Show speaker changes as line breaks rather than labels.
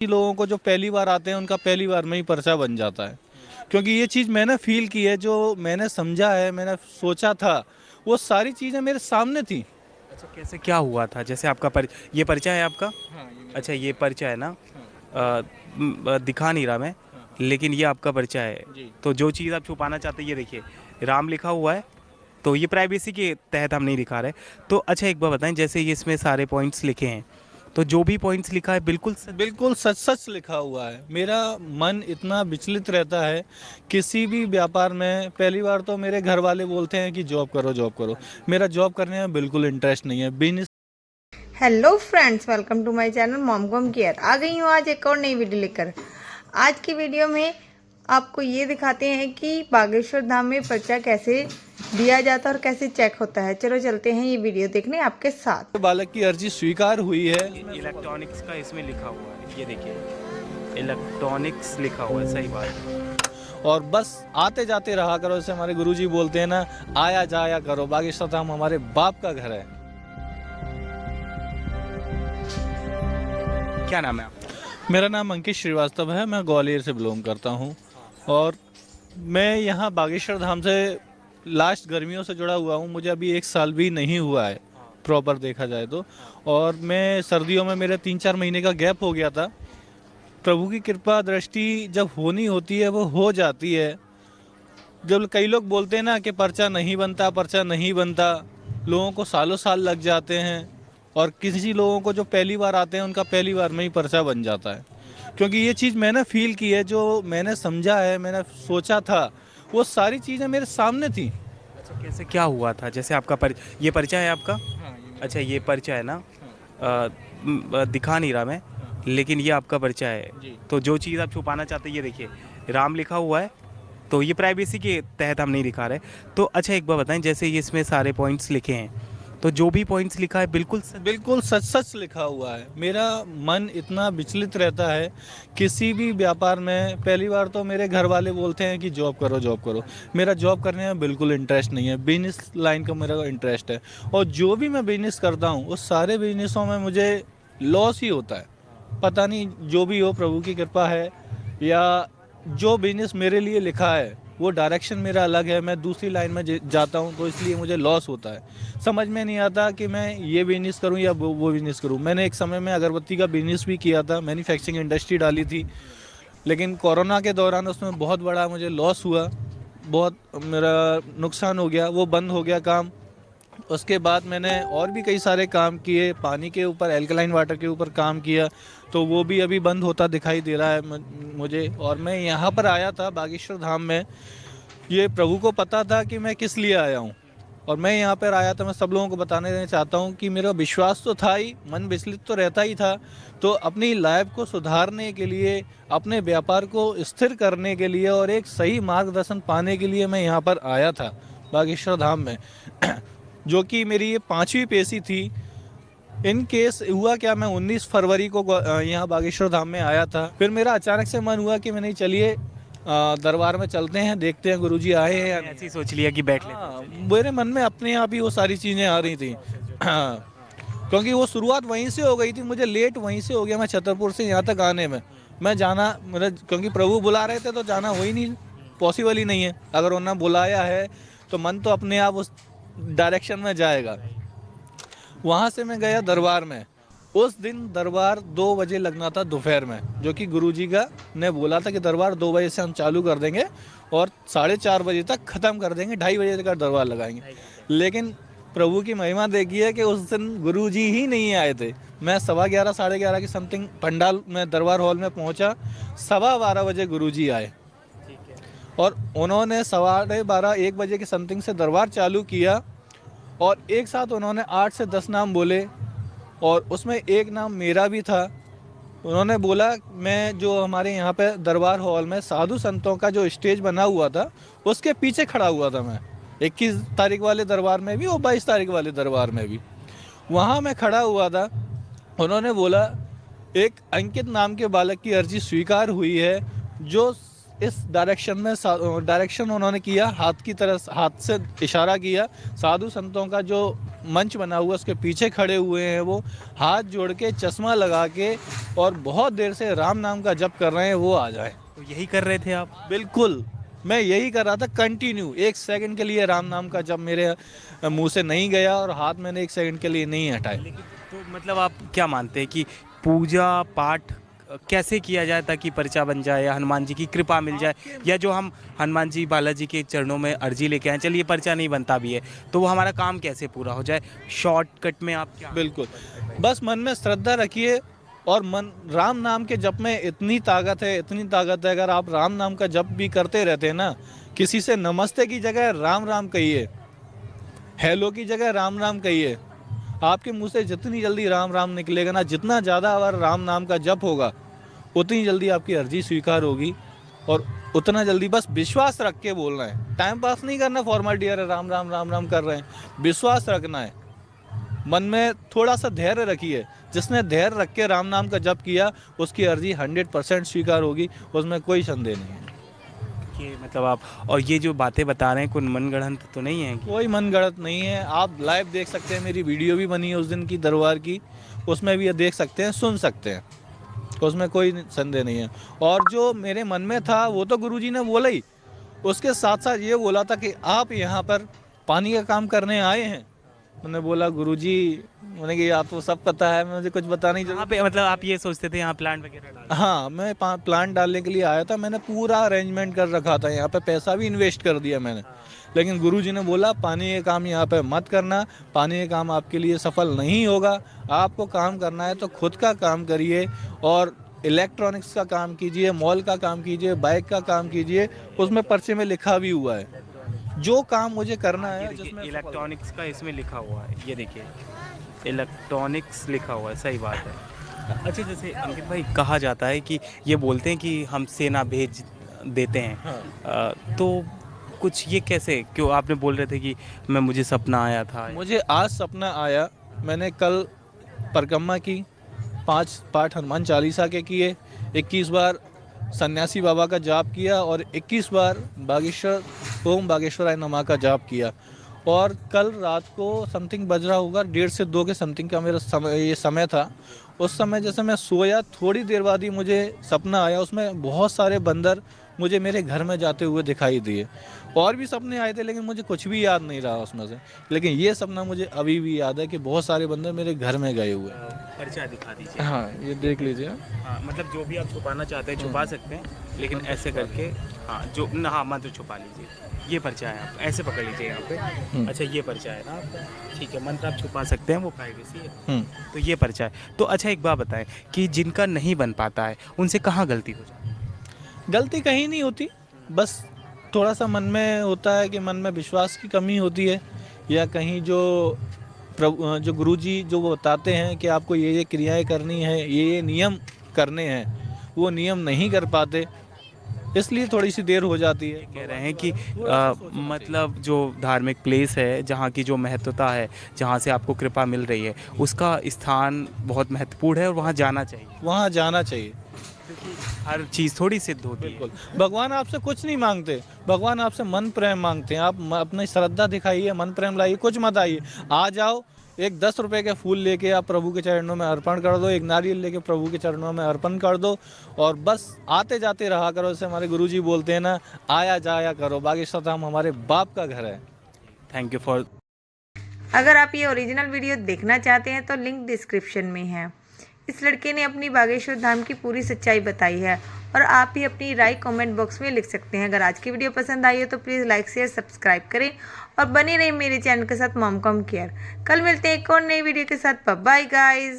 लोगों को जो पहली बार आते हैं उनका पहली बार में ही पर्चा बन जाता है, क्योंकि ये चीज़ मैंने फील की है, जो मैंने समझा है, मैंने सोचा था, वो सारी चीज़ें मेरे सामने थी।
अच्छा, कैसे क्या हुआ था? जैसे आपका ये पर्चा है आपका?
हाँ, ये मेरा
अच्छा, ये पर्चा है ना?
हाँ,
दिखा नहीं रहा मैं,
हाँ, हाँ,
लेकिन ये आपका पर्चा है।
जी।
तो जो चीज़ आप छुपाना चाहते हैं ये देखिए, राम लिखा हुआ है, तो ये प्राइवेसी के तहत हम नहीं दिखा रहे। तो अच्छा एक बात बताएँ, जैसे ये इसमें सारे पॉइंट्स लिखे हैं, तो जो भी पॉइंट्स लिखा है बिल्कुल सच?
बिल्कुल सच सच लिखा हुआ है। मेरा मन इतना विचलित रहता है किसी भी व्यापार में। पहली बार तो मेरे घर वाले बोलते हैं कि जॉब करो, जॉब करो। मेरा जॉब करने में बिल्कुल इंटरेस्ट नहीं है। Business
hello friends, welcome to my channel MomCom Care. आ गई हूँ आज एक और नई वीडियो लेकर। आज की वीडियो में आपको ये दिखाते हैं कि बागेश्वर धाम में पर्चा कैसे दिया जाता है और कैसे चेक होता है। चलो चलते हैं ये वीडियो देखने आपके साथ।
बालक की अर्जी स्वीकार हुई है।
इलेक्ट्रॉनिक्स का इसमें लिखा हुआ है, ये देखिए, इलेक्ट्रॉनिक्स लिखा हुआ है, सही बात है।
और बस आते जाते रहा करो, जैसे हमारे गुरुजी बोलते हैं ना, आया जाया करो। बागेश्वर धाम हमारे बाप का घर है।
क्या नाम है आपका?
मेरा नाम अंकित श्रीवास्तव है। मैं ग्वालियर से बिलोंग करता हूँ और मैं यहाँ बागेश्वर धाम से लास्ट गर्मियों से जुड़ा हुआ हूँ। मुझे अभी 1 साल भी नहीं हुआ है प्रॉपर देखा जाए तो। और मैं सर्दियों में मेरे 3-4 महीने का गैप हो गया था। प्रभु की कृपा दृष्टि जब होनी होती है वो हो जाती है। जब कई लोग बोलते हैं ना कि पर्चा नहीं बनता, पर्चा नहीं बनता, लोगों को सालों साल लग जाते हैं। और किसी लोगों को जो पहली बार आते हैं उनका पहली बार में ही पर्चा बन जाता है, क्योंकि ये चीज़ मैंने फील की है, जो मैंने समझा है, मैंने सोचा था, वो सारी चीज़ें मेरे सामने थी।
अच्छा, कैसे क्या हुआ था? जैसे आपका ये पर्चा है आपका?
हाँ, ये मेरा
अच्छा, ये पर्चा है ना?
हाँ,
दिखा नहीं रहा मैं,
हाँ,
लेकिन ये आपका पर्चा है।
जी।
तो जो चीज़ आप छुपाना चाहते हैं ये देखिए, राम लिखा हुआ है, तो ये प्राइवेसी के तहत हम नहीं दिखा रहे। तो अच्छा एक बात बताएं, जैसे ये इसमें सारे पॉइंट्स लिखे हैं, तो जो भी पॉइंट्स लिखा है बिल्कुल सच?
बिल्कुल सच सच लिखा हुआ है। मेरा मन इतना विचलित रहता है किसी भी व्यापार में। पहली बार तो मेरे घर वाले बोलते हैं कि जॉब करो, जॉब करो। मेरा जॉब करने में बिल्कुल इंटरेस्ट नहीं है। बिजनेस लाइन का मेरा इंटरेस्ट है, और जो भी मैं बिजनेस करता हूँ उस सारे बिजनेसों में मुझे लॉस ही होता है। पता नहीं, जो भी हो, प्रभु की कृपा है, या जो बिजनेस मेरे लिए लिखा है वो डायरेक्शन मेरा अलग है। मैं दूसरी लाइन में जाता हूँ, तो इसलिए मुझे लॉस होता है। समझ में नहीं आता कि मैं ये बिजनेस करूँ या वो बिजनेस करूँ। मैंने एक समय में अगरबत्ती का बिजनेस भी किया था, मैन्युफैक्चरिंग इंडस्ट्री डाली थी, लेकिन कोरोना के दौरान उसमें बहुत बड़ा मुझे लॉस हुआ। बहुत मेरा नुकसान हो गया, वो बंद हो गया काम। उसके बाद मैंने और भी कई सारे काम किए, पानी के ऊपर, एल्कलाइन वाटर के ऊपर काम किया, तो वो भी अभी बंद होता दिखाई दे रहा है मुझे। और मैं यहाँ पर आया था बागेश्वर धाम में, ये प्रभु को पता था कि मैं किस लिए आया हूँ। और मैं यहाँ पर आया था, मैं सब लोगों को बताने देना चाहता हूँ कि मेरा विश्वास तो था ही, मन विचलित तो रहता ही था। तो अपनी लाइफ को सुधारने के लिए, अपने व्यापार को स्थिर करने के लिए और एक सही मार्गदर्शन पाने के लिए मैं यहाँ पर आया था बागेश्वर धाम में जो कि मेरी ये 5वीं पेशी थी। इन केस हुआ क्या, मैं 19 फरवरी को यहाँ बागेश्वर धाम में आया था। फिर मेरा अचानक से मन हुआ कि मैं, नहीं चलिए दरबार में चलते हैं, देखते हैं गुरुजी आए हैं या नहीं।
ऐसे ही सोच लिया कि बैठ लेते
हाँ,
हैं।
मेरे मन में अपने आप ही वो सारी चीज़ें आ रही थी। हाँ, क्योंकि वो शुरुआत वहीं से हो गई थी, मुझे लेट वहीं से हो गया। मैं छतरपुर से यहाँ तक आने में, मैं जाना मेरा, क्योंकि प्रभु बुला रहे थे तो जाना हो ही नहीं, पॉसिबल ही नहीं है। अगर उन्होंने बुलाया है तो मन तो अपने आप उस डायरेक्शन में जाएगा। वहाँ से मैं गया दरबार में। उस दिन दरबार 2 बजे लगना था दोपहर में, जो कि गुरुजी का ने बोला था कि दरबार 2 बजे से हम चालू कर देंगे और 4:30 बजे तक ख़त्म कर देंगे, 2:30 बजे तक दरबार लगाएंगे। लेकिन प्रभु की महिमा देखी है कि उस दिन गुरुजी ही नहीं आए थे। मैं 11:15 11:30 की समथिंग पंडाल में, दरबार हॉल में पहुंचा। 12:15 बजे गुरुजी आए और उन्होंने 12:15 1 बजे के समथिंग से दरबार चालू किया। और एक साथ उन्होंने 8 से 10 नाम बोले, और उसमें एक नाम मेरा भी था। उन्होंने बोला, मैं जो हमारे यहाँ पे दरबार हॉल में साधु संतों का जो स्टेज बना हुआ था उसके पीछे खड़ा हुआ था मैं, 21 तारीख वाले दरबार में भी और 22 तारीख वाले दरबार में भी, वहाँ मैं खड़ा हुआ था। उन्होंने बोला, एक अंकित नाम के बालक की अर्जी स्वीकार हुई है, जो इस डायरेक्शन में, डायरेक्शन उन्होंने किया, हाथ की तरफ, हाथ से इशारा किया। साधु संतों का जो मंच बना हुआ है उसके पीछे खड़े हुए हैं, वो हाथ जोड़ के चश्मा लगा के और बहुत देर से राम नाम का जप कर रहे हैं, वो आ जाए।
तो यही कर रहे थे आप?
बिल्कुल, मैं यही कर रहा था कंटिन्यू। 1 सेकंड के लिए राम नाम का जप मेरे मुंह से नहीं गया और हाथ मैंने 1 सेकंड के लिए नहीं हटाए।
लेकिन तो मतलब आप क्या मानते हैं कि पूजा पाठ कैसे किया जाए ताकि पर्चा बन जाए या हनुमान जी की कृपा मिल जाए, या जो हम हनुमान जी बालाजी के चरणों में अर्जी लेके आए, चलिए पर्चा नहीं बनता भी है तो वो हमारा काम कैसे पूरा हो जाए? शॉर्टकट में आप क्या?
बिल्कुल, बस मन में श्रद्धा रखिए और मन राम नाम के जप में इतनी ताकत है, इतनी ताकत है। अगर आप राम नाम का जप भी करते रहते हैं ना, किसी से नमस्ते की जगह राम राम कहिए, हेलो की जगह राम राम कहिए, आपके मुंह से जितनी जल्दी राम राम निकलेगा ना, जितना ज़्यादा अगर राम नाम का जप होगा उतनी जल्दी आपकी अर्जी स्वीकार होगी और उतना जल्दी बस विश्वास रख के बोलना है। टाइम पास नहीं करना, फॉर्मेलिटी अरे राम राम राम राम कर रहे हैं, विश्वास रखना है। मन में थोड़ा सा धैर्य रखिए, जिसने धैर्य रख के राम नाम का जप किया उसकी अर्जी 100% स्वीकार होगी, उसमें कोई संदेह नहीं है।
कि मतलब आप, और ये जो बातें बता रहे हैं कोई मनगढ़ंत तो नहीं है?
कोई मन गढ़ंत नहीं है, आप लाइव देख सकते हैं, मेरी वीडियो भी बनी है उस दिन की दरबार की, उसमें भी ये देख सकते हैं, सुन सकते हैं, उसमें कोई संदेह नहीं है। और जो मेरे मन में था वो तो गुरुजी ने बोला ही, उसके साथ साथ ये बोला था कि आप यहाँ पर पानी का काम करने आए हैं। मैंने बोला गुरुजी, मैंने कहा आपको सब पता है, मुझे कुछ बताना ही
यहाँ पे मतलब आप ये सोचते थे यहाँ प्लांट वगैरह डाल?
हाँ, मैं प्लांट डालने के लिए आया था, मैंने पूरा अरेंजमेंट कर रखा था, यहाँ पे पैसा भी इन्वेस्ट कर दिया मैंने। लेकिन गुरुजी ने बोला पानी का काम यहाँ पे मत करना, पानी का काम आपके लिए सफल नहीं होगा, आपको काम करना है तो खुद का काम करिए और इलेक्ट्रॉनिक्स का काम कीजिए, मॉल का काम कीजिए, बाइक का काम कीजिए, उसमें पर्चे में लिखा भी हुआ है जो काम मुझे करना है। जिसमें
इलेक्ट्रॉनिक्स का इसमें लिखा हुआ है, ये देखिए इलेक्ट्रॉनिक्स लिखा हुआ है, सही बात है। अच्छा, जैसे अंकित भाई कहा जाता है कि ये बोलते हैं कि हम सेना भेज देते हैं,
हाँ।
तो कुछ ये कैसे, क्यों आपने बोल रहे थे कि मुझे सपना आया था?
मुझे आज सपना आया, मैंने कल परिक्रमा की, 5 पाठ हनुमान चालीसा के किए, 21 बार सन्यासी बाबा का जाप किया और 21 बार बागेश्वर ओम बागेश्वराय नमः का जाप किया। और कल रात को समथिंग बज रहा होगा 1:30 से 2 के समथिंग का मेरा समय था। उस समय जैसे मैं सोया थोड़ी देर बाद ही मुझे सपना आया, उसमें बहुत सारे बंदर मुझे मेरे घर में जाते हुए दिखाई दिए। और भी सपने आए थे लेकिन मुझे कुछ भी याद नहीं रहा उसमें से, लेकिन ये सपना मुझे अभी भी याद है कि बहुत सारे बंदर मेरे घर में गए हुए हैं।
परिचय दिखा दीजिए।
हाँ, ये देख लीजिए।
हाँ, मतलब जो भी आप छुपाना चाहते हैं छुपा सकते हैं, लेकिन ऐसे करके, हाँ जो ना, हाँ मंत्र छुपा लीजिए। ये पर्चा है, आप ऐसे पकड़ लीजिए यहाँ पे। अच्छा, ये पर्चा है ना आपका, ठीक है, मंत्र आप छुपा सकते हैं, वो प्राइवेसी है। तो ये पर्चा है। तो अच्छा एक बात बताएं कि जिनका नहीं बन पाता है उनसे कहाँ गलती हो जाती है?
गलती कहीं नहीं होती, बस थोड़ा सा मन में होता है कि मन में विश्वास की कमी होती है, या कहीं जो गुरुजी जो वो बताते हैं कि आपको ये क्रियाएं करनी है, ये नियम करने हैं, वो नियम नहीं कर पाते, इसलिए थोड़ी सी देर हो जाती है।
कह रहे हैं कि मतलब जो धार्मिक प्लेस है, जहाँ की जो महत्वता है, जहाँ से आपको कृपा मिल रही है, उसका स्थान बहुत महत्वपूर्ण है और वहाँ जाना चाहिए।
वहाँ जाना चाहिए।
हर चीज़ थोड़ी सिद्ध होती है।
बिल्कुल, भगवान आपसे कुछ नहीं मांगते, भगवान आपसे मन प्रेम मांगते हैं। आप अपनी श्रद्धा दिखाइए, मन प्रेम लाइए, कुछ मत आइए, आ जाओ, एक 10 रुपए के फूल लेके आप प्रभु के चरणों में अर्पण कर दो, एक नारियल लेके प्रभु के चरणों में अर्पण कर दो, और बस आते जाते रहा करो। जैसे हमारे गुरुजी बोलते हैं ना, आया जाया करो, बागेश्वर धाम हमारे बाप का घर है।
Thank you for.
अगर आप ये ओरिजिनल वीडियो देखना चाहते हैं तो लिंक डिस्क्रिप्शन में है। इस लड़के ने अपनी बागेश्वर धाम की पूरी सच्चाई बताई है और आप भी अपनी राय कमेंट बॉक्स में लिख सकते हैं। अगर आज की वीडियो पसंद आई हो तो प्लीज़ लाइक शेयर सब्सक्राइब करें और बने रहिए मेरे चैनल के साथ मॉम कॉम केयर। कल मिलते हैं एक और नई वीडियो के साथ। Bye guys.